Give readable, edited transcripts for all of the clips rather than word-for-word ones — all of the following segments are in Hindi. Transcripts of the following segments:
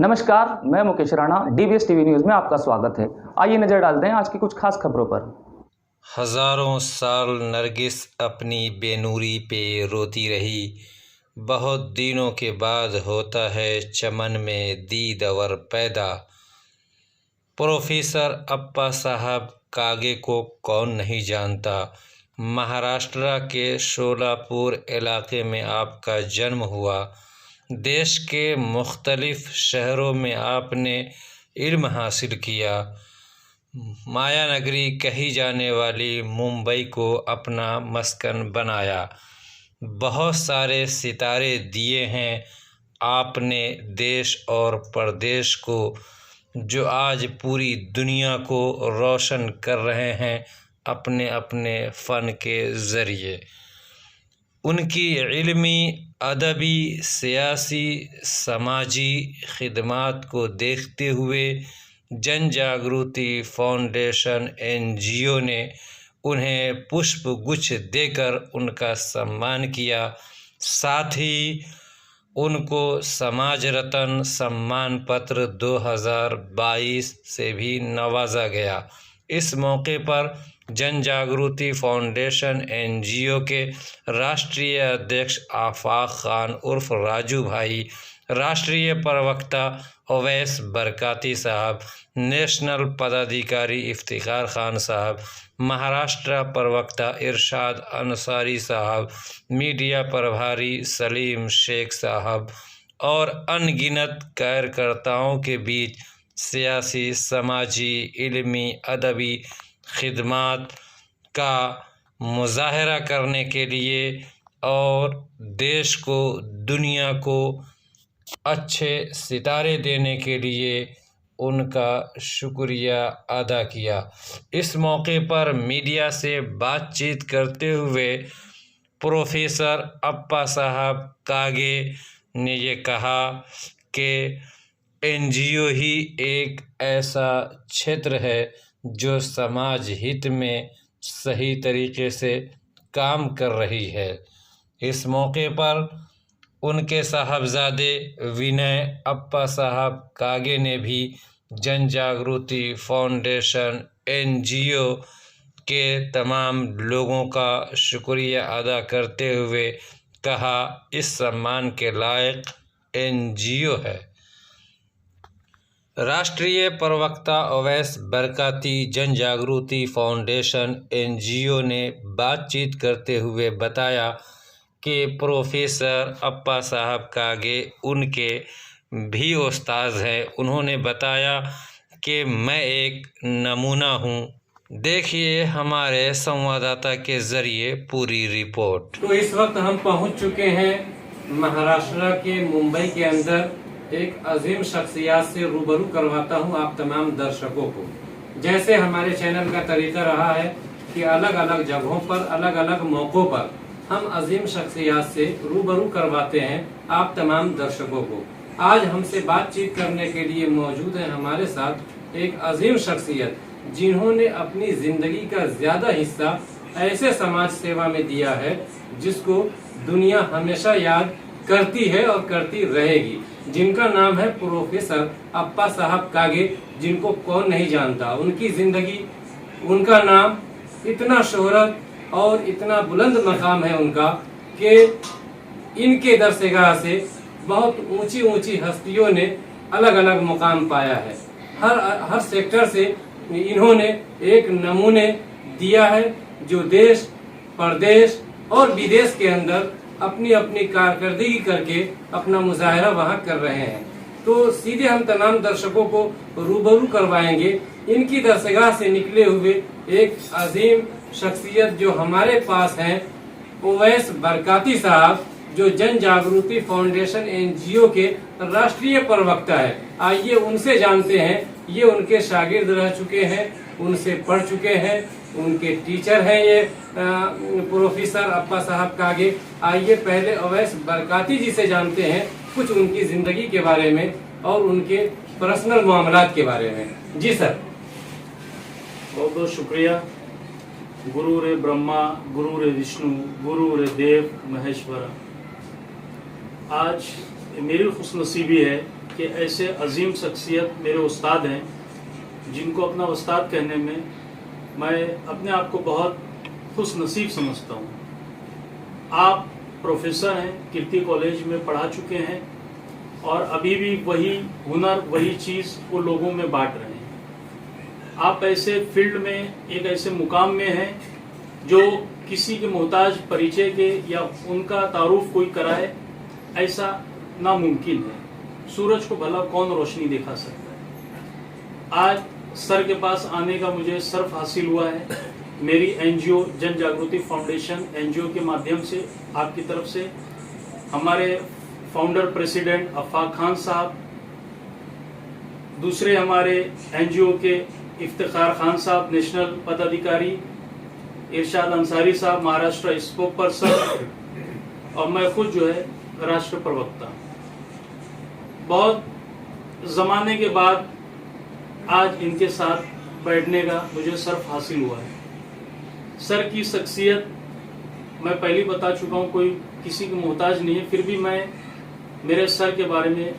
नमस्कार, मैं Mukesh Rana, DVS TV news में आपका स्वागत है। आइए नज़र डालते हैं आज की कुछ खास खबरों पर। हजारों साल नरगिस अपनी बेनूरी पे रोती रही। बहुत दिनों के बाद होता है चमन में दीदवर पैदा। प्रोफेसर अप्पा साहब कागे को कौन नहीं जानता। महाराष्ट्र के शोलापुर इलाके में आपका जन्म हुआ। देश के मुख्तलिफ शहरों में आपने इल्म हासिल किया। माया नगरी कही जाने वाली मुंबई को अपना मस्कन बनाया। बहुत सारे सितारे दिए हैं आपने देश और प्रदेश को, जो आज पूरी दुनिया को रोशन कर रहे हैं अपने अपने फ़न के ज़रिए। उनकी इल्मी, अदबी, सियासी, समाजी खिदमात को देखते हुए जन जागृति फाउंडेशन NGO ने उन्हें पुष्प गुच्छ देकर उनका सम्मान किया। साथ ही उनको समाज रत्न सम्मान पत्र 2022 से भी नवाजा गया। इस मौके पर जन जागृति फाउंडेशन NGO के राष्ट्रीय अध्यक्ष आफाक खान उर्फ राजू भाई, राष्ट्रीय प्रवक्ता अवैस बरकाती साहब, नेशनल पदाधिकारी इफ्तिखार खान साहब, महाराष्ट्र प्रवक्ता इरशाद अंसारी साहब, मीडिया प्रभारी सलीम शेख साहब और अनगिनत कार्यकर्ताओं के बीच सियासी, समाजी, इल्मी, अदबी खिदमात का मुजाहरा करने के लिए और देश को, दुनिया को अच्छे सितारे देने के लिए उनका शुक्रिया अदा किया। इस मौके पर मीडिया से बातचीत करते हुए प्रोफेसर अप्पा साहब कागे ने ये कहा कि NGO ही एक ऐसा क्षेत्र है जो समाज हित में सही तरीके से काम कर रही है। इस मौके पर उनके साहबजादे विनय अप्पा साहब कागे ने भी जन जागृति फाउंडेशन NGO के तमाम लोगों का शुक्रिया अदा करते हुए कहा, इस सम्मान के लायक NGO है। राष्ट्रीय प्रवक्ता अवैस बरकाती जन जागृति फाउंडेशन NGO ने बातचीत करते हुए बताया कि प्रोफेसर अप्पा साहब कागे उनके भी उस्ताद हैं। उन्होंने बताया कि मैं एक नमूना हूं। देखिए हमारे संवाददाता के ज़रिए पूरी रिपोर्ट। तो इस वक्त हम पहुंच चुके हैं महाराष्ट्र के मुंबई के अंदर। एक अजीम शख्सियत से रूबरू करवाता हूं आप तमाम दर्शकों को। जैसे हमारे चैनल का तरीका रहा है कि अलग अलग जगहों पर, अलग अलग मौक़ों पर हम अजीम शख्सियत से रूबरू करवाते हैं आप तमाम दर्शकों को। आज हमसे बातचीत करने के लिए मौजूद है हमारे साथ एक अजीम शख्सियत, जिन्होंने अपनी जिंदगी का ज्यादा हिस्सा ऐसे समाज सेवा में दिया है जिसको दुनिया हमेशा याद करती है और करती रहेगी, जिनका नाम है प्रोफेसर अप्पा साहब कागे, जिनको कौन नहीं जानता। उनकी जिंदगी, उनका नाम, इतना शोहरत और इतना बुलंद मकाम है उनका कि इनके दरसेगाह से बहुत ऊंची ऊंची हस्तियों ने अलग अलग मुकाम पाया है। हर सेक्टर से इन्होंने एक नमूने दिया है जो देश, प्रदेश और विदेश के अंदर अपनी अपनी कारकर्दगी करके अपना मुजाहरा वहाँ कर रहे हैं। तो सीधे हम तमाम दर्शकों को रूबरू करवाएंगे इनकी दरसगाह से निकले हुए एक अजीम शख्सियत जो हमारे पास हैं, अवैस बरकाती साहब, जो जन जागृति फाउंडेशन NGO के राष्ट्रीय प्रवक्ता है। आइए उनसे जानते हैं। ये उनके शागिर्द रह चुके हैं, उनसे पढ़ चुके हैं, उनके टीचर हैं ये प्रोफेसर अप्पा साहब कागे। आइए पहले अवैस बरकाती जी से जानते हैं कुछ उनकी जिंदगी के बारे में और उनके पर्सनल मामलात के बारे में। जी सर। बहुत बहुत शुक्रिया। गुरु रे ब्रह्मा, गुरु रे विष्णु, गुरु रे देव महेश्वर। आज मेरी खुशनसीबी है कि ऐसे अजीम शख्सियत मेरे उस्ताद हैं, जिनको अपना उस्ताद कहने में मैं अपने आप को बहुत खुश नसीब समझता हूँ। आप प्रोफेसर हैं, कीर्ति कॉलेज में पढ़ा चुके हैं और अभी भी वही हुनर, वही चीज़ वो लोगों में बांट रहे हैं। आप ऐसे फील्ड में, एक ऐसे मुकाम में हैं जो किसी के मोहताज परिचय के या उनका तारुफ कोई कराए, ऐसा नामुमकिन है। सूरज को भला कौन रोशनी दिखा सकता है। आज सर के पास आने का मुझे शर्फ हासिल हुआ है। मेरी एनजीओ जन जागृति फाउंडेशन एनजीओ के माध्यम से, आपकी तरफ से, हमारे फाउंडर प्रेसिडेंट अफाक खान साहब, दूसरे हमारे एनजीओ के इफ्तिखार खान साहब नेशनल पदाधिकारी, इरशाद अंसारी साहब महाराष्ट्र स्पोक पर्सन, और मैं खुद जो है राष्ट्र प्रवक्ता। बहुत जमाने के बाद आज इनके साथ बैठने का मुझे शर्फ हासिल हुआ है। सर की शख्सियत मैं पहले बता चुका हूँ, कोई किसी के मोहताज नहीं है, फिर भी मैं मेरे सर के बारे में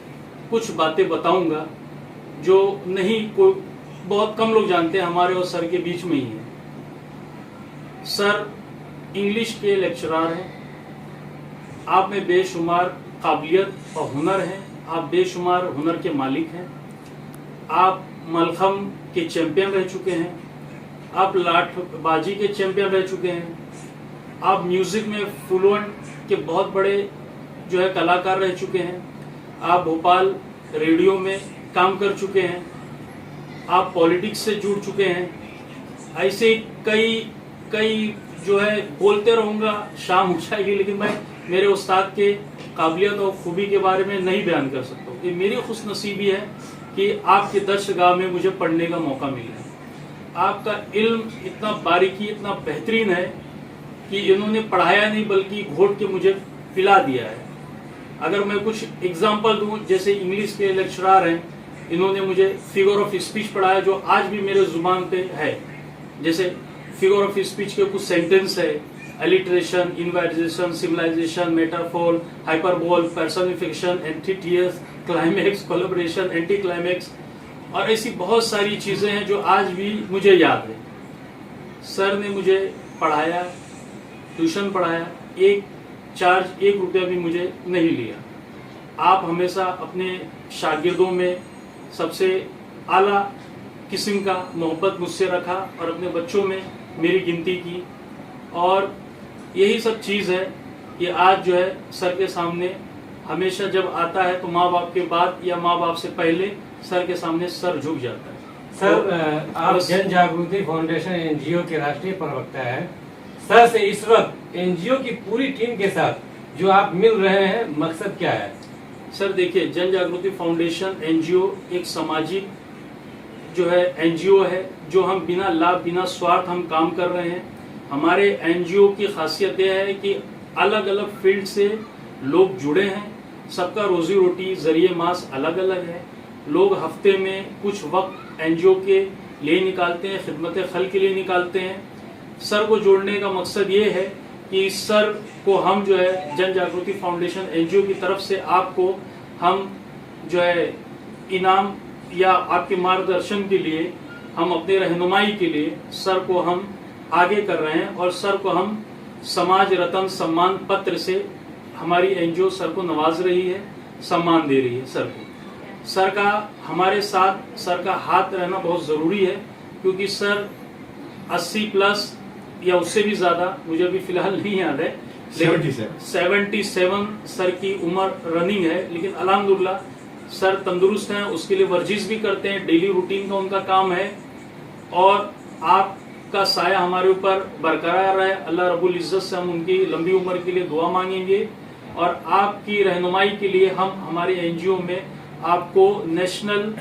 कुछ बातें बताऊंगा जो नहीं कोई बहुत कम लोग जानते हैं, हमारे और सर के बीच में ही है। सर इंग्लिश के लेक्चरर हैं। आप में बेशुमार काबिलियत और हुनर है। आप बेशुमार हुनर के मालिक हैं। आप मलखम के चैंपियन रह चुके हैं। आप लाठबाजी के चैंपियन रह चुके हैं। आप म्यूजिक में फ्लुएंट के बहुत बड़े जो है कलाकार रह चुके हैं। आप भोपाल रेडियो में काम कर चुके हैं। आप पॉलिटिक्स से जुड़ चुके हैं। ऐसे कई जो है बोलते रहूँगा, शाम हो जाएगी, लेकिन मैं मेरे उस्ताद के काबिलियत और खूबी के बारे में नहीं बयान कर सकता हूँ। ये मेरी खुशनसीबी है कि आपके दर्शगाह में मुझे पढ़ने का मौका मिला है। आपका इल्म इतना बारीकी, इतना बेहतरीन है कि इन्होंने पढ़ाया नहीं बल्कि घोट के मुझे पिला दिया है। अगर मैं कुछ एग्जाम्पल दूं, जैसे इंग्लिश के लेक्चरर हैं, इन्होंने मुझे फिगर ऑफ स्पीच पढ़ाया जो आज भी मेरे जुबान पे है। जैसे फिगर ऑफ स्पीच के कुछ सेंटेंस है, alliteration, inversion, similisation, metaphor, hyperbole, personification, antithesis, climax, collaboration, anticlimax, और ऐसी बहुत सारी चीजें हैं जो आज भी मुझे याद है। सर ने मुझे पढ़ाया, ट्यूशन पढ़ाया, एक चार्ज 1 रुपया भी मुझे नहीं लिया। आप हमेशा अपने शागिर्दों में सबसे आला किस्म का मोहब्बत मुझसे रखा और अपने बच्चों में मेरी गिनती की, और यही सब चीज़ है कि आज जो है सर के सामने हमेशा जब आता है तो माँ बाप के बाद या माँ बाप से पहले सर के सामने सर झुक जाता है। सर, आप जन जागृति फाउंडेशन एनजीओ के राष्ट्रीय प्रवक्ता है। सर से इस वक्त एनजीओ की पूरी टीम के साथ जो आप मिल रहे हैं, मकसद क्या है? सर देखिए, जन जागृति फाउंडेशन एनजीओ एक सामाजिक जो है एनजीओ है, जो हम बिना लाभ, बिना स्वार्थ हम काम कर रहे हैं। हमारे एनजीओ की खासियत यह है कि अलग अलग फील्ड से लोग जुड़े हैं। सबका रोजी रोटी जरिए मास अलग अलग है। लोग हफ्ते में कुछ वक्त एनजीओ के लिए निकालते हैं, खिदमत खल के लिए निकालते हैं। सर को जोड़ने का मकसद ये है कि सर को हम जो है जन जागृति फाउंडेशन एनजीओ की तरफ से आपको हम जो है इनाम या आपके मार्गदर्शन के लिए, हम अपने रहनुमाई के लिए सर को हम आगे कर रहे हैं, और सर को हम समाज रत्न सम्मान पत्र से हमारी एनजीओ सर को नवाज रही है, सम्मान दे रही है सर को। सर का हमारे साथ सर का हाथ रहना बहुत ज़रूरी है, क्योंकि सर 80+ या उससे भी ज़्यादा, मुझे अभी फिलहाल नहीं याद है, 77 सर की उम्र रनिंग है, लेकिन अल्हम्दुलिल्लाह सर तंदुरुस्त हैं, उसके लिए वर्जिश भी करते हैं, डेली रूटीन का उनका काम है। और आपका साया हमारे ऊपर बरकरार रहे, अल्लाह रब्बुल इज़्ज़त से हम उनकी लंबी उम्र के लिए दुआ मांगेंगे, और आपकी रहनुमाई के लिए हम हमारे एनजीओ में आपको नेशनल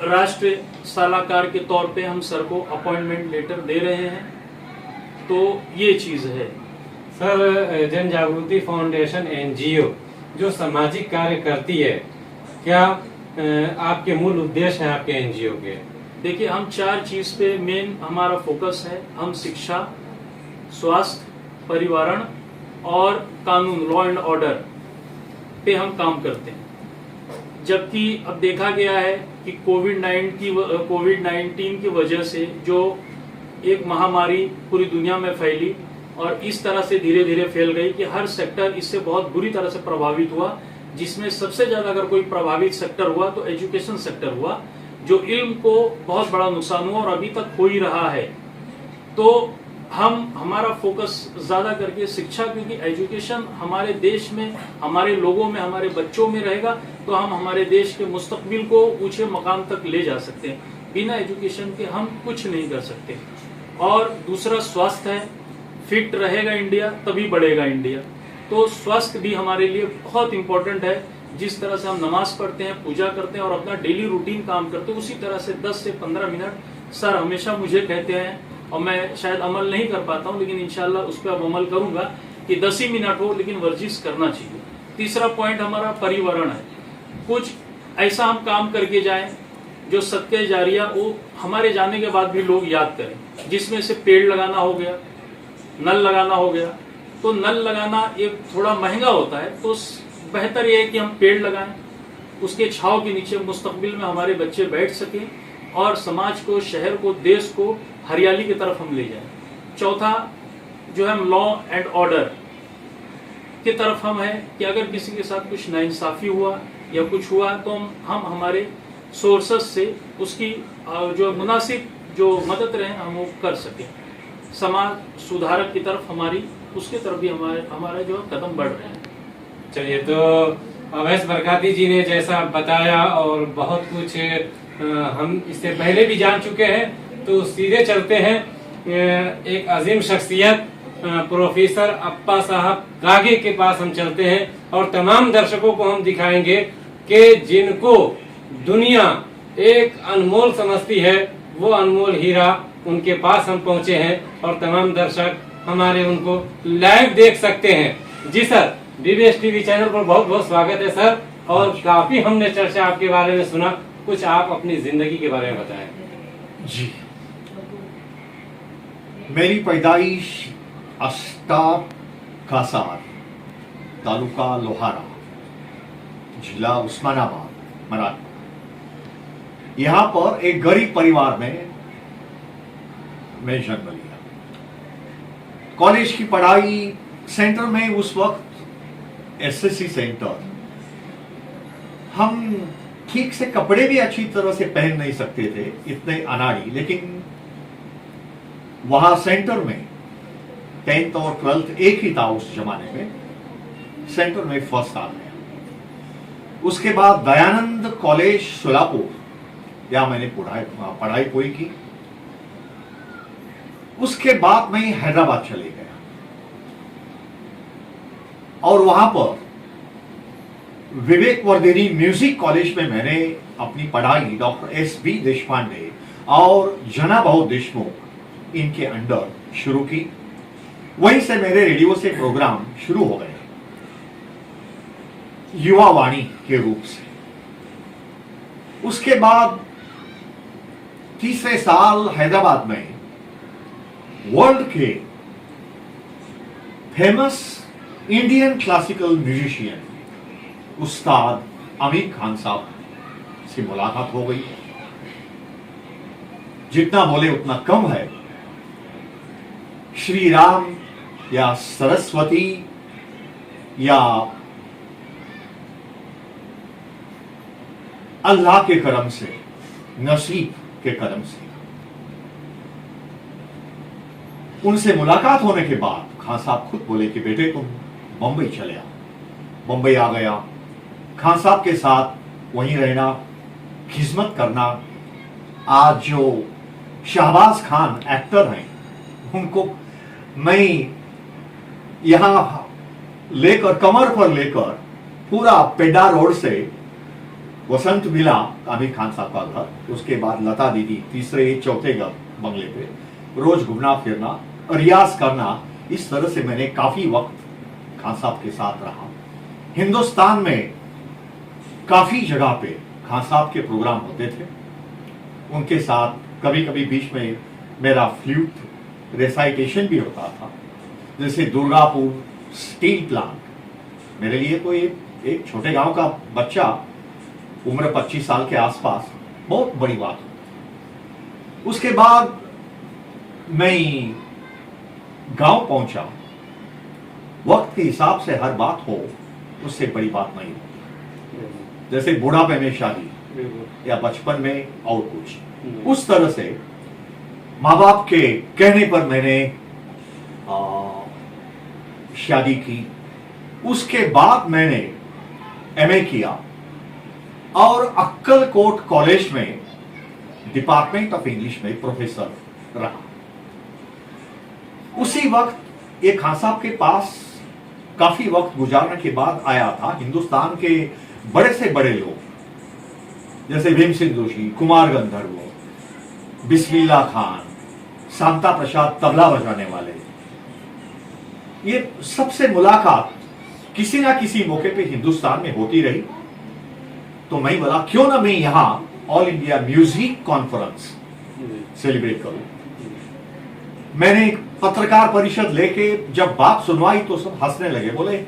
राष्ट्रीय सलाहकार के तौर पे हम सर को अपॉइंटमेंट लेटर दे रहे हैं। तो ये चीज़ है। सर, जन जागृति फाउंडेशन एनजीओ जो सामाजिक कार्य करती है, क्या आपके मूल उद्देश्य हैं आपके एनजीओ के? देखिए, हम 4 चीज़ पे मेन हमारा फोकस है। हम शिक्षा, स्वास्थ्य, परिवारण और कानून, लॉ एंड ऑर्डर पे हम काम करते हैं। जबकि अब देखा गया है कि कोविड-19 की वजह से जो एक महामारी पूरी दुनिया में फैली और इस तरह से धीरे धीरे फैल गई कि हर सेक्टर इससे बहुत बुरी तरह से प्रभावित हुआ, जिसमें सबसे ज्यादा अगर कोई प्रभावित सेक्टर हुआ तो एजुकेशन सेक्टर हुआ, जो इल्म को बहुत बड़ा नुकसान हुआ और अभी तक हो ही रहा है। तो हमारा फोकस ज्यादा करके शिक्षा, क्योंकि एजुकेशन हमारे देश में, हमारे लोगों में, हमारे बच्चों में रहेगा तो हम हमारे देश के मुस्तकबिल को ऊंचे मकाम तक ले जा सकते हैं। बिना एजुकेशन के हम कुछ नहीं कर सकते। और दूसरा स्वास्थ्य है, फिट रहेगा इंडिया तभी बढ़ेगा इंडिया। तो स्वास्थ्य भी हमारे लिए बहुत इंपॉर्टेंट है। जिस तरह से हम नमाज पढ़ते हैं, पूजा करते हैं और अपना डेली रूटीन काम करते हैं, उसी तरह से 10 से 15 मिनट सर हमेशा मुझे कहते हैं, और मैं शायद अमल नहीं कर पाता हूं, लेकिन इंशाल्लाह उस पर अब अमल करूंगा कि 10 ही मिनट हो लेकिन वर्जिश करना चाहिए। तीसरा पॉइंट हमारा पर्यावरण है। कुछ ऐसा हम काम करके जाएं जो सदके जारिया वो हमारे जाने के बाद भी लोग याद करें, जिसमें से पेड़ लगाना हो गया, नल लगाना हो गया। तो नल लगाना एक थोड़ा महंगा होता है, तो बेहतर ये है कि हम पेड़ लगाएं, उसके छांव के नीचे मुस्तकबिल में हमारे बच्चे बैठ सकें और समाज को, शहर को, देश को हरियाली की तरफ हम ले जाएं। चौथा जो है लॉ एंड ऑर्डर की तरफ हम है कि अगर किसी के साथ कुछ नाइंसाफी हुआ या कुछ हुआ तो हम हमारे सोर्सेस से उसकी जो मुनासिब जो मदद रहे हम वो कर सकें। समाज सुधारक की तरफ हमारी, उसके तरफ भी हमारा जो कदम बढ़ रहे हैं। चलिए, तो अवैस बरकाती जी ने जैसा बताया और बहुत कुछ हम इससे पहले भी जान चुके हैं, तो सीधे चलते हैं एक अजीम शख्सियत प्रोफेसर अप्पा साहब कागे के पास हम चलते हैं और तमाम दर्शकों को हम दिखाएंगे कि जिनको दुनिया एक अनमोल समझती है वो अनमोल हीरा उनके पास हम पहुंचे हैं और तमाम दर्शक हमारे उनको लाइव देख सकते हैं। जी सर, डीबीएस टीवी चैनल पर बहुत बहुत स्वागत है सर। और काफी हमने चर्चा आपके बारे में सुना, कुछ आप अपनी जिंदगी के बारे में बताएं। जी, मेरी पैदाइश अस्ताब कासार, तालुका लोहारा, जिला उस्मानाबाद, मराठवाड़ा। यहाँ पर एक गरीब परिवार में मैं जन्म लिया। कॉलेज की पढ़ाई सेंटर में उस वक्त एसएससी सेंटर, हम ठीक से कपड़े भी अच्छी तरह से पहन नहीं सकते थे, इतने अनाड़ी, लेकिन वहां सेंटर में 10th और 12th एक ही था उस जमाने में, सेंटर में फर्स्ट आ गया। उसके बाद दयानंद कॉलेज सोलापुर, यहाँ मैंने पढ़ाई पूरी की। उसके बाद मैं हैदराबाद चले गया और वहां पर विवेक वर्धिनी म्यूजिक कॉलेज में मैंने अपनी पढ़ाई डॉक्टर एस.बी. देशपांडे और जना भाऊ देशमुख इनके अंडर शुरू की। वहीं से मेरे रेडियो से प्रोग्राम शुरू हो गए युवा वाणी के रूप से। उसके बाद तीसरे साल हैदराबाद में वर्ल्ड के फेमस इंडियन क्लासिकल म्यूजिशियन उस्ताद आमिर खान साहब से मुलाकात हो गई। जितना बोले उतना कम है। श्री राम या सरस्वती या अल्लाह के करम से, नसीब के करम से उनसे मुलाकात होने के बाद खान साहब खुद बोले कि बेटे तुम बंबई चले आओ। बंबई आ गया। खान साहब के साथ वहीं रहना, खिदमत करना। आज जो शहबाज खान एक्टर हैं, उनको मैं यहां लेकर, कमर पर लेकर पूरा पेड्डा रोड से वसंत मिला आमिर खान साहब का घर, उसके बाद लता दीदी तीसरे चौथे घर बंगले पे रोज घूमना फिरना, रियाज करना। इस तरह से मैंने काफी वक्त खान साहब के साथ रहा। हिंदुस्तान में काफी जगह पे खान साहब के प्रोग्राम होते थे। उनके साथ कभी कभी बीच में मेरा फ्लूट रेसाइटेशन भी होता था। जैसे दुर्गापुर स्टील प्लांट, मेरे लिए तो एक छोटे गांव का बच्चा उम्र 25 साल के आसपास, बहुत बड़ी बात हुई। उसके बाद मैं गांव पहुंचा। वक्त के हिसाब से हर बात हो, उससे बड़ी बात नहीं होती। जैसे बुढ़ापे में शादी या बचपन में और कुछ, उस तरह से माँ बाप के कहने पर मैंने शादी की। उसके बाद मैंने एमए किया और अक्कलकोट कॉलेज में डिपार्टमेंट ऑफ इंग्लिश में प्रोफेसर रहा। उसी वक्त एक खान साहब के पास काफी वक्त गुजारने के बाद आया था हिंदुस्तान के बड़े से बड़े लोग, जैसे भीमसेन जोशी, कुमार गंधर्व, बिस्मिल्लाह खान, शांता प्रसाद तबला बजाने वाले। ये सबसे मुलाकात किसी ना किसी मौके पे हिंदुस्तान में होती रही। तो मैं बोला क्यों ना मैं यहां all India music conference celebrate करूं। मैंने एक पत्रकार परिषद लेके जब बात सुनवाई तो सब हंसने लगे, बोले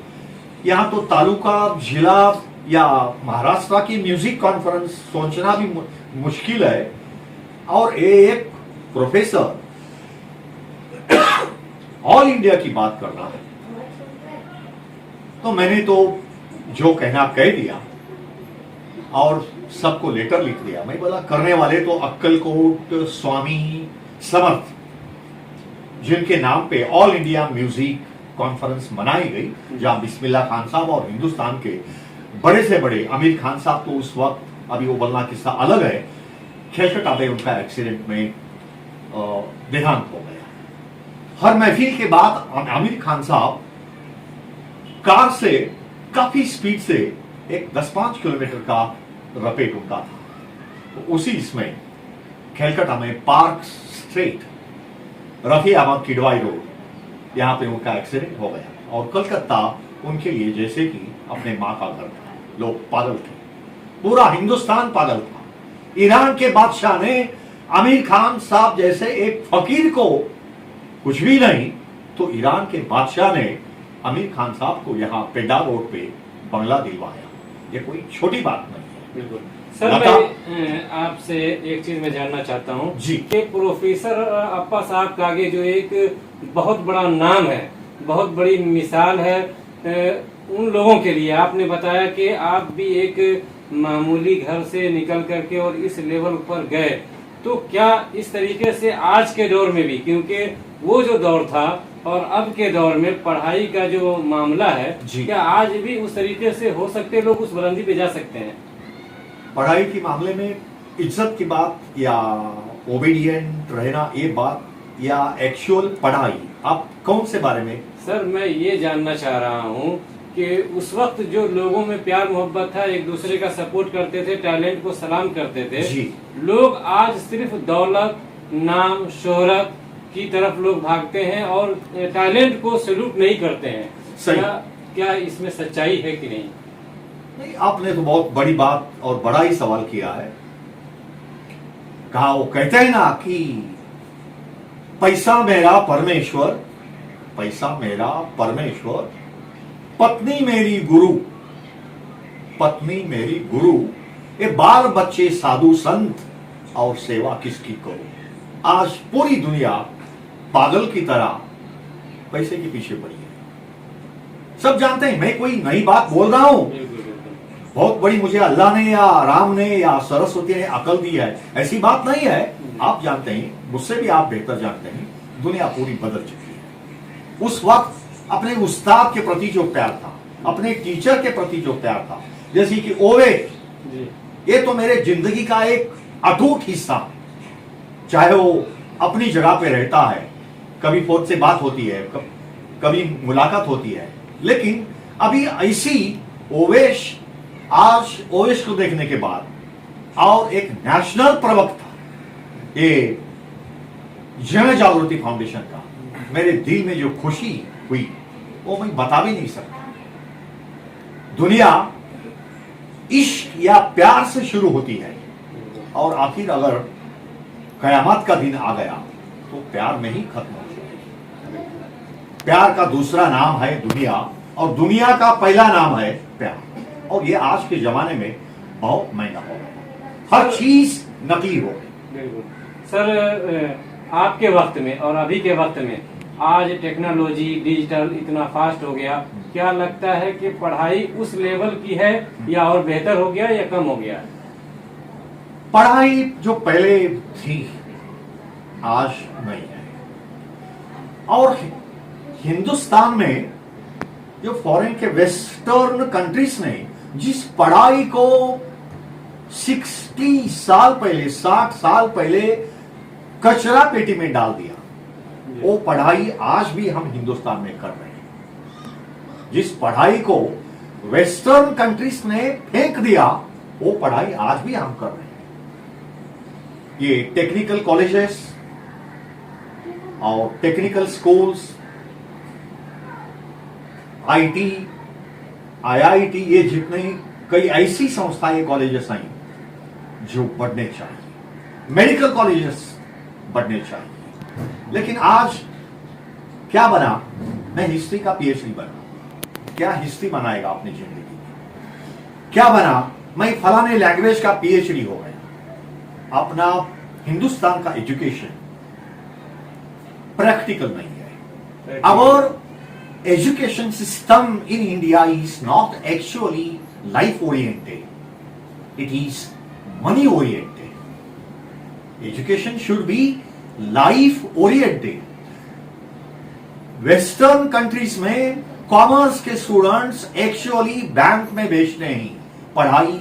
यहां तो तालुका, जिला या महाराष्ट्र की म्यूजिक कॉन्फ्रेंस सोचना भी मुश्किल है, और एक प्रोफेसर ऑल इंडिया की बात कर रहा है। तो मैंने तो जो कहना कह दिया और सबको लेटर लिख दिया। मैं बोला करने वाले तो अक्कलकोट स्वामी समर्थ, जिनके नाम पे ऑल इंडिया म्यूजिक कॉन्फ्रेंस मनाई गई, जहां बिस्मिल्लाह खान साहब और हिंदुस्तान के बड़े से बड़े आमिर खान साहब तो उस वक्त, अभी वो बोलना किस्सा अलग है, खेलकटा में उनका एक्सीडेंट में देहांत हो गया। हर महफिल के बाद आमिर खान साहब कार से काफी स्पीड से एक 10-5 किलोमीटर का रपेट उनका था। तो उसी इसमें खेलकटा में Park Street, Rafi Ahmed Kidwai Road, यहां पे उनका एक्सीडेंट हो गया। और कलकत्ता उनके लिए जैसे कि अपने मां का घर था, लोग पागल थे, पूरा हिंदुस्तान पागल था। ईरान के बादशाह ने आमिर खान साहब जैसे एक फकीर को कुछ भी नहीं, तो ईरान के बादशाह ने आमिर खान साहब को यहाँ पेडा रोड पे बंगला दिलवाया। ये कोई छोटी बात नहीं है। बिल्कुल सर, मैं आपसे एक चीज मैं जानना चाहता हूँ जी कि प्रोफेसर अप्पा साहब कागे जो एक बहुत बड़ा नाम है, बहुत बड़ी मिसाल है उन लोगों के लिए, आपने बताया कि आप भी एक मामूली घर से निकल करके और इस लेवल पर गए, तो क्या इस तरीके से आज के दौर में भी, क्योंकि वो जो दौर था और अब के दौर में पढ़ाई का जो मामला है, क्या आज भी उस तरीके से हो सकते, लोग उस बुलंदी पे जा सकते हैं? पढ़ाई के मामले में इज्जत की बात या ओबीडियंट रहना ये बात या एक्चुअल पढ़ाई, आप कौन से बारे में? सर मैं ये जानना चाह रहा हूँ कि उस वक्त जो लोगों में प्यार मोहब्बत था, एक दूसरे का सपोर्ट करते थे, टैलेंट को सलाम करते थे, लोग आज सिर्फ दौलत, नाम, शोहरत की तरफ लोग भागते हैं और टैलेंट को सैल्यूट नहीं करते हैं। क्या इसमें सच्चाई है कि नहीं? नहीं, आपने तो बहुत बड़ी बात और बड़ा ही सवाल किया है। कहा वो कहते हैं ना कि पैसा मेरा परमेश्वर, पैसा मेरा परमेश्वर, पत्नी मेरी गुरु, पत्नी मेरी गुरु, ये बाल बच्चे साधु संत, और सेवा किसकी करूं। आज पूरी दुनिया पागल की तरह पैसे के पीछे पड़ी है। सब जानते हैं, मैं कोई नई बात बोल रहा हूं, बहुत बड़ी मुझे अल्लाह ने या राम ने या सरस्वती ने अकल दी है, ऐसी बात नहीं है। आप जानते हैं, मुझसे भी आप बेहतर जानते हैं, दुनिया पूरी बदल चुकी है। उस वक्त अपने उस्ताद के प्रति जो प्यार था, अपने टीचर के प्रति जो प्यार था, जैसे कि ओवे, ये तो मेरे जिंदगी का एक अटूट हिस्सा, चाहे वो अपनी जगह पे रहता है, कभी फोन से बात होती है, कभी मुलाकात होती है, लेकिन अभी ऐसी ओवेश, आज ओवेश को देखने के बाद और एक नेशनल प्रवक्ता, ये जन जागृति फाउंडेशन का, मेरे दिल में जो खुशी हुई वो मैं बता भी नहीं सकता। दुनिया इश्क या प्यार से शुरू होती है और आखिर अगर कयामत का दिन आ गया तो प्यार में ही खत्म हो जाएगी। प्यार का दूसरा नाम है दुनिया और दुनिया का पहला नाम है प्यार। और ये आज के जमाने में बहुत महंगा हो गया, हर चीज नकली हो गई। बिल्कुल सर, आपके वक्त में और अभी के वक्त में आज टेक्नोलॉजी डिजिटल इतना फास्ट हो गया, क्या लगता है कि पढ़ाई उस लेवल की है या और बेहतर हो गया या कम हो गया है? पढ़ाई जो पहले थी आज नहीं है। और हिंदुस्तान में जो फॉरेन के वेस्टर्न कंट्रीज ने जिस पढ़ाई को 60 साल पहले 60 साल पहले कचरा पेटी में डाल दिया, वो पढ़ाई आज भी हम हिंदुस्तान में कर रहे हैं। जिस पढ़ाई को वेस्टर्न कंट्रीज ने फेंक दिया, वो पढ़ाई आज भी हम कर रहे हैं। ये टेक्निकल कॉलेजेस और टेक्निकल स्कूल्स, आईटी, आईआईटी, ये जितने कई ऐसी संस्थाएं कॉलेजेस आई जो बढ़ने चाहिए, मेडिकल कॉलेजेस बढ़ने चाहिए। लेकिन आज क्या बना, मैं हिस्ट्री का पीएचडी बना। क्या हिस्ट्री बनाएगा अपनी जिंदगी में? क्या बना, मैं फलाने लैंग्वेज का पीएचडी हो गया। अपना हिंदुस्तान का एजुकेशन प्रैक्टिकल नहीं है। और education system in India is not actually life oriented, it is money oriented. Education should be life oriented. Western countries में कॉमर्स के स्टूडेंट्स एक्चुअली बैंक में बेचते हैं पढ़ाई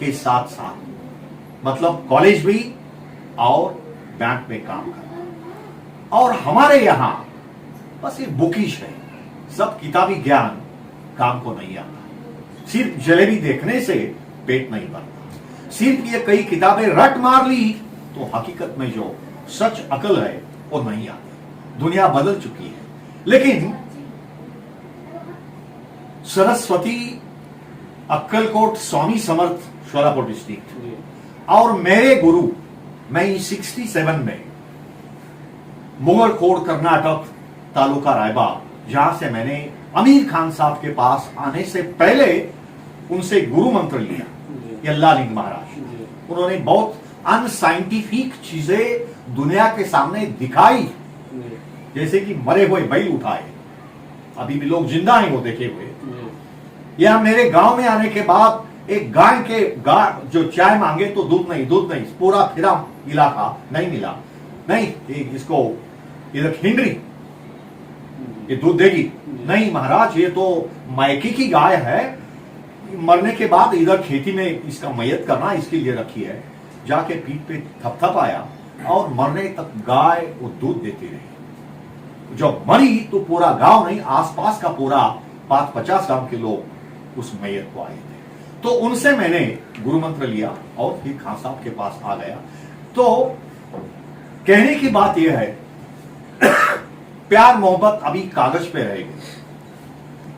के साथ साथ, मतलब कॉलेज भी और बैंक में काम करना। और हमारे यहां बस ये बुकिश है, सब किताबी ज्ञान काम को नहीं आता। सिर्फ जलेबी देखने से पेट नहीं भरता, सिर्फ ये कई किताबें रट मार ली तो हकीकत में जो सच अकल है वो नहीं आती। दुनिया बदल चुकी है। लेकिन सरस्वती अक्कलकोट स्वामी समर्थ शोलापुर डिस्ट्रिक्ट और मेरे गुरु, मैं 67 में मुगलखोड़ कर्नाटक तालुका रायबाग, जहां से मैंने अमीर खान साहब के पास आने से पहले उनसे गुरु मंत्र लिया, यल्लालिंग महाराज। उन्होंने बहुत अनसाइंटिफिक चीजें दुनिया के सामने दिखाई, जैसे कि मरे हुए बैल उठाए, अभी भी लोग जिंदा हैं वो देखे हुए। या मेरे गांव में आने के बाद एक गाय के जो चाय मांगे तो दूध नहीं, पूरा फिरा इलाका नहीं मिला, नहीं इसको इधर खिंडरी ये दूध देगी, नहीं महाराज ये तो मायके की गाय है, मरने के बाद इधर खेती में इसका मैयत करना इसके लिए रखी है। जाके पीठ पे थपथप आया और मरने तक गाय वो दूध देती रही। जब मरी तो पूरा गांव नहीं, आसपास का पूरा 50 गांव के लोग उस मैयत को आए थे। तो उनसे मैंने गुरु मंत्र लिया और फिर खान साहब के पास आ गया। तो कहने की बात यह है प्यार मोहब्बत अभी कागज पे रहेगी।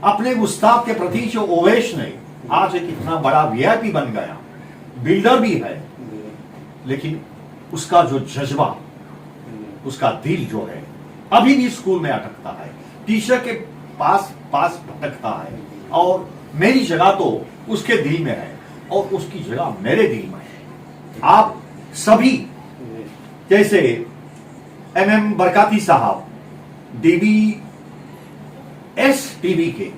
अपने उस्ताद के प्रति जो ओवेश ने आज एक इतना बड़ा वीआईपी बन गया, बिल्डर भी है, लेकिन उसका जो जज्बा, उसका दिल जो है अभी भी स्कूल में अटकता है, टीचर के पास भटकता है। और मेरी जगह तो उसके दिल में है और उसकी जगह मेरे दिल में है। आप सभी जैसे MM बरकाती साहब DBS टीवी के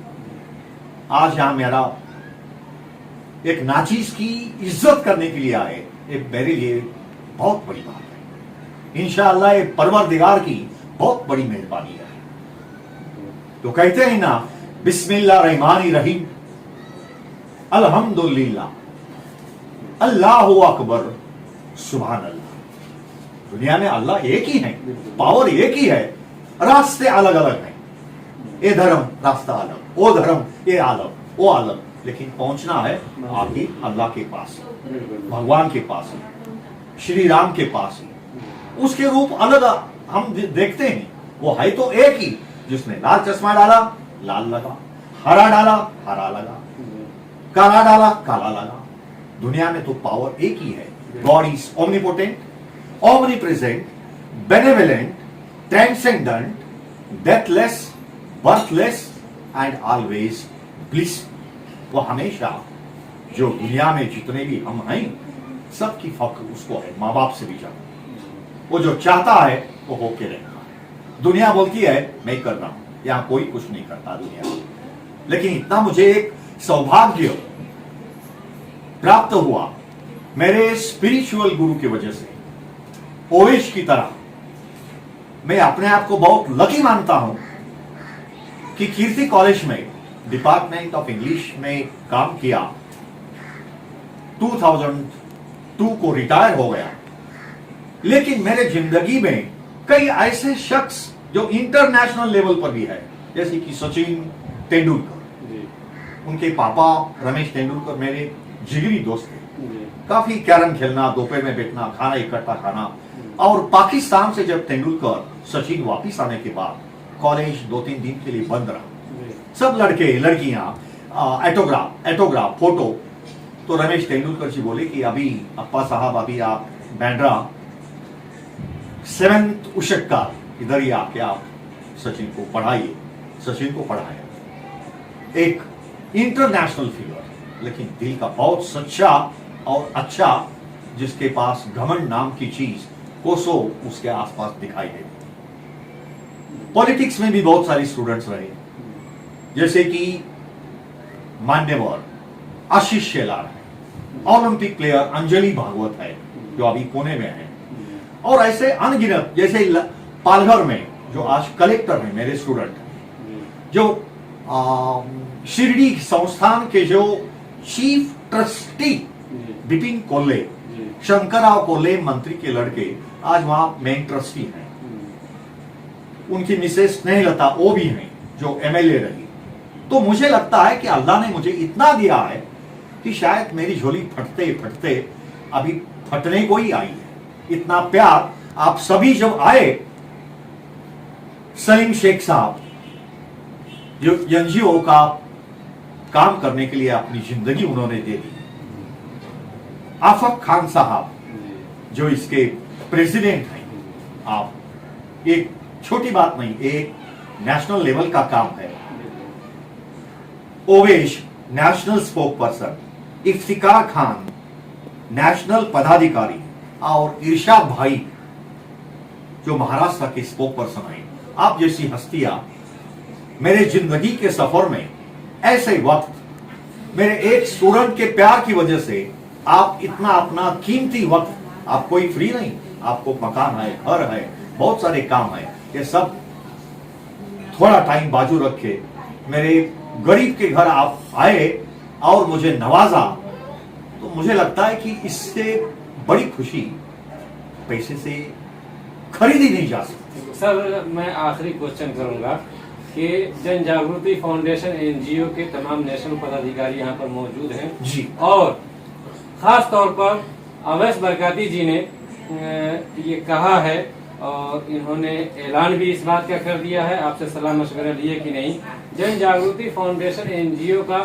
आज यहां मेरा एक नाचीज की इज्जत करने के लिए आए, ये मेरे लिए बहुत बड़ी बात है। इंशाअल्लाह ये परवरदिगार की बहुत बड़ी मेहरबानी है। तो कहते हैं ना, बिस्मिल्लाहिर्रहमानिर्रहीम, अल्हम्दुलिल्लाह, अल्लाहु अकबर, सुभान अल्लाह। दुनिया में अल्लाह एक ही है, पावर एक ही है, रास्ते अलग अलग हैं। ये धर्म रास्ता अलग, वो धर्म ये अलग, वो अलग, लेकिन पहुंचना है आखिर अल्लाह के पास, भगवान के पास, श्री राम के पास। उसके रूप अलग हम देखते हैं, वो है तो एक ही। जिसने लाल चश्मा डाला लाल लगा, हरा डाला हरा लगा, काला डाला काला लगा। दुनिया में तो पावर एक ही है। God is omnipotent, omnipresent, benevolent, transcendent, deathless, birthless and always bliss। वो हमेशा जो दुनिया में जितने भी हम हैं सबकी फख्र उसको है, माँ बाप से भी ज्यादा। वो जो चाहता है वो होके रहता है। दुनिया बोलती है मैं कर रहा हूं, यहां कोई कुछ नहीं करता दुनिया में। लेकिन इतना मुझे एक सौभाग्य प्राप्त हुआ मेरे स्पिरिचुअल गुरु की वजह से, ओवेश की तरह। मैं अपने आप को बहुत लकी मानता हूं कि कीर्ति कॉलेज में डिपार्टमेंट ऑफ इंग्लिश में काम किया, 2002 को रिटायर हो गया। लेकिन मेरे जिंदगी में कई ऐसे शख्स जो इंटरनेशनल लेवल पर भी है, जैसे कि सचिन तेंदुलकर, उनके पापा रमेश तेंदुलकर मेरे जिगरी दोस्त थे। काफी कैरम खेलना, दोपहर में बैठना, खाना इकट्ठा खाना। और पाकिस्तान से जब तेंदुलकर सचिन वापिस आने के बाद कॉलेज 2-3 दिन के लिए बंद रहा। सब लड़के लड़कियां एटोग्राफ फोटो। तो रमेश तेंदुलकर जी बोले कि अभी अप्पा साहब, अभी आप बैंड्रा 7th उशक्कार इधर ही आके आप सचिन को पढ़ाइए। सचिन को पढ़ाया, एक इंटरनेशनल फिगर, लेकिन दिल का बहुत सच्चा और अच्छा, जिसके पास घमंड नाम की चीज कोसों उसके आसपास दिखाई देती। पॉलिटिक्स में भी बहुत सारे स्टूडेंट्स रहे, जैसे कि मान्यवर आशीष शेलार है, ओलंपिक प्लेयर अंजलि भागवत है जो अभी पुणे में है, और ऐसे अनगिनत, जैसे पालघर में जो आज कलेक्टर है मेरे स्टूडेंट, जो शिरडी संस्थान के जो चीफ ट्रस्टी बिपिन कोल्ले, शंकरराव कोल्ले मंत्री के लड़के आज वहां मेन ट्रस्टी हैं। उनकी मिसेस स्नेहलता वो भी हैं जो एमएलए रही। तो मुझे लगता है कि अल्लाह ने मुझे इतना दिया है कि शायद मेरी झोली फटते फटते अभी फटने को ही आई है। इतना प्यार आप सभी जब आए, सलीम शेख साहब जो एनजीओ का काम करने के लिए अपनी जिंदगी उन्होंने दे दी, आफक खान साहब जो इसके प्रेसिडेंट हैं, आप एक छोटी बात नहीं, एक नेशनल लेवल का काम है। Owais national spoke person, Iftikhar Khan national पदाधिकारी, और इरशाद भाई जो महाराष्ट्र के स्पोक पर्सन है। आप जैसी हस्तियां मेरे जिंदगी के सफर में, ऐसे वक्त मेरे एक स्टूडेंट के प्यार की वजह से आप इतना अपना कीमती वक्त, आप कोई फ्री नहीं, आपको मकान है, घर है, बहुत सारे काम है, ये सब थोड़ा टाइम बाजू रखे मेरे गरीब के घर आप आए और मुझे नवाजा, तो मुझे लगता है कि इससे बड़ी खुशी पैसे से खरीदी नहीं जा सकती। सर, मैं आखिरी क्वेश्चन करूंगा कि जन जागृति फाउंडेशन एनजीओ के तमाम नेशनल पदाधिकारी यहाँ पर मौजूद हैं जी, और खास तौर पर अवैस बरकाती जी ने ये कहा है और इन्होंने ऐलान भी इस बात का कर दिया है, आपसे सलाह मशवरा लिए कि नहीं, जन जागृति फाउंडेशन एनजीओ का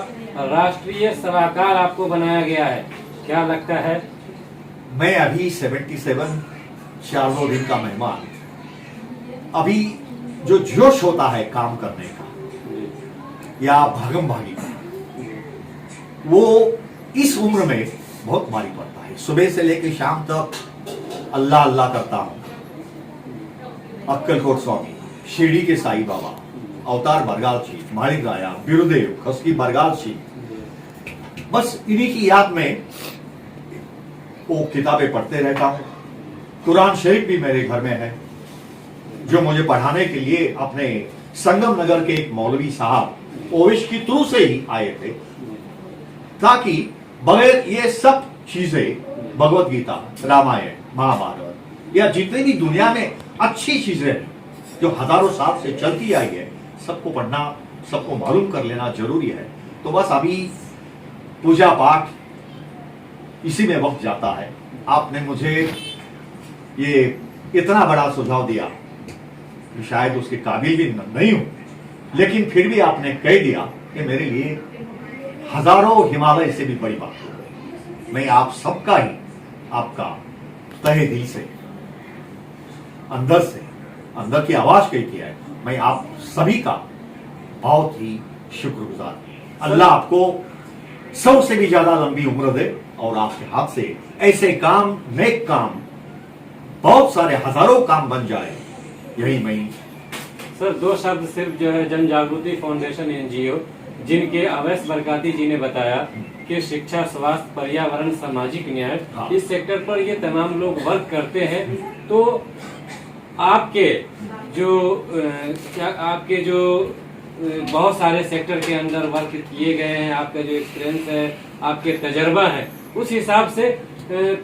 राष्ट्रीय सलाहकार आपको बनाया गया है, क्या लगता है? मैं अभी 77 4 दिन का मेहमान, अभी जो जोश होता है काम करने का या भागम भागी का, वो इस उम्र में बहुत भारी पड़ता है। सुबह से लेकर शाम तक अल्लाह अल्लाह करता हूं। अक्कलकोट स्वामी, शिरडी के साई बाबा, अवतार बरगालची, मालिक राया, बिरुदेव, खसकी बरगालची, बस इन्हीं की याद में वो किताबें पढ़ते रहता हूं। कुरान शरीफ भी मेरे घर में है, जो मुझे पढ़ाने के लिए अपने संगम नगर के एक मौलवी साहब ओवेश की थ्रू से ही आए थे, ताकि बगैर ये सब चीजें, भगवत गीता, रामायण, महाभारत या जितनी भी दुनिया में अच्छी चीजें हैं जो हजारों साल से चलती आई है, सबको पढ़ना, सबको मालूम कर लेना जरूरी है। तो बस अभी पूजा पाठ इसी में वक्त जाता है। आपने मुझे ये इतना बड़ा सुझाव दिया, शायद उसके काबिल भी नहीं हूं, लेकिन फिर भी आपने कह दिया कि मेरे लिए हजारों हिमालय से भी बड़ी बात है। मैं आप सबका ही, आपका तहे दिल से, अंदर की आवाज कहती है, मैं आप सभी का बहुत ही शुक्रगुजार हूं। अल्लाह आपको 100 से भी ज्यादा लंबी उम्र दे और आपके हाथ से ऐसे काम, नेक काम, बहुत सारे हजारों काम बन जाए, यही मैं। सर, 2 शब्द सिर्फ जो है जन जागृति फाउंडेशन एनजीओ, जिनके अवैस बरकाती जी ने बताया कि शिक्षा, स्वास्थ्य, पर्यावरण, सामाजिक न्याय, हाँ। इस सेक्टर पर ये तमाम लोग वर्क करते हैं। तो आपके जो बहुत सारे सेक्टर के अंदर वर्क किए गए हैं, आपका जो एक्सपीरियंस है, आपके तजर्बा है, उस हिसाब से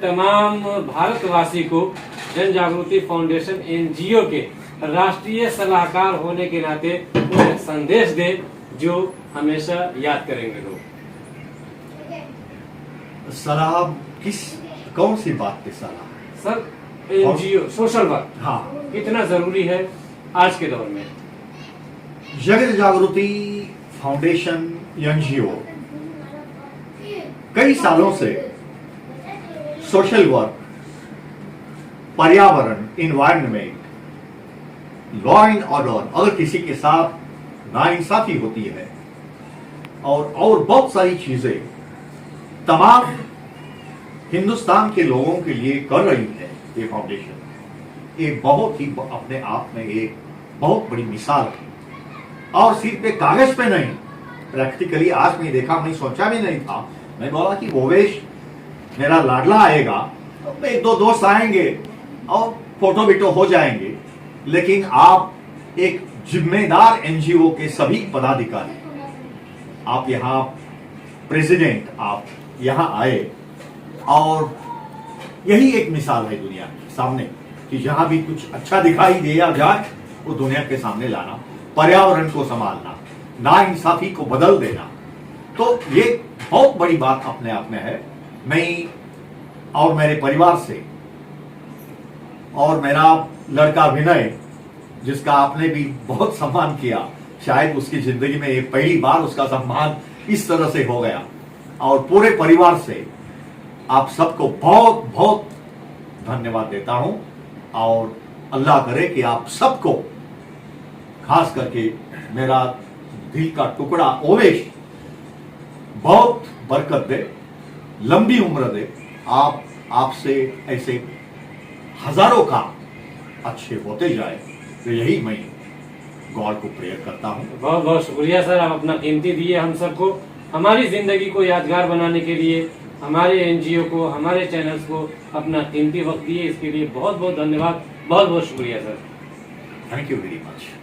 तमाम भारतवासी को जन जागृति फाउंडेशन एनजीओ के राष्ट्रीय सलाहकार होने के नाते उन्हें संदेश दे जो हमेशा याद करेंगे लोग। सलाह कौन सी बात पे सलाह? सर, एनजीओ सोशल वर्क हाँ, कितना जरूरी है आज के दौर में? जन जागृति फाउंडेशन एनजीओ कई सालों से सोशल वर्क, पर्यावरण, इन्वायरमेंट, लॉ एंड ऑर्डर, अगर किसी के साथ नाइंसाफी होती है और बहुत सारी चीजें तमाम हिंदुस्तान के लोगों के लिए कर रही है ये फाउंडेशन। एक बहुत ही अपने आप में एक बहुत बड़ी मिसाल है, और सिर्फ पे कागज पे नहीं, प्रैक्टिकली आज मैं देखा, मैं सोचा भी नहीं था। मैं बोला कि भोवेश मेरा लाडला आएगा, तो एक दो दोस्त आएंगे और फोटो वीटो हो जाएंगे, लेकिन आप एक जिम्मेदार एनजीओ के सभी पदाधिकारी, आप यहाँ प्रेसिडेंट, आप यहाँ आए, और यही एक मिसाल है दुनिया के सामने कि जहां भी कुछ अच्छा दिखाई दिया जाए वो दुनिया के सामने लाना, पर्यावरण को संभालना, नाइंसाफी को बदल देना, तो ये बहुत बड़ी बात अपने आप में है। मैं और मेरे परिवार से, और मेरा लड़का विनय, जिसका आपने भी बहुत सम्मान किया, शायद उसकी जिंदगी में ये पहली बार उसका सम्मान इस तरह से हो गया, और पूरे परिवार से आप सबको बहुत बहुत धन्यवाद देता हूं, और अल्लाह करे कि आप सबको, खास करके मेरा दिल का टुकड़ा ओवेश, बहुत बरकत दे, लंबी उम्र दे, आपसे ऐसे हजारों काम अच्छे होते जाए, तो यही मैं गॉड को प्रेयर करता हूं। बहुत बहुत शुक्रिया सर, आप अपना कीमती दिए हम सबको, हमारी जिंदगी को यादगार बनाने के लिए, हमारे एनजीओ को, हमारे चैनल्स को अपना कीमती वक्त दिए, इसके लिए बहुत बहुत धन्यवाद, बहुत बहुत शुक्रिया sir. Thank you very much.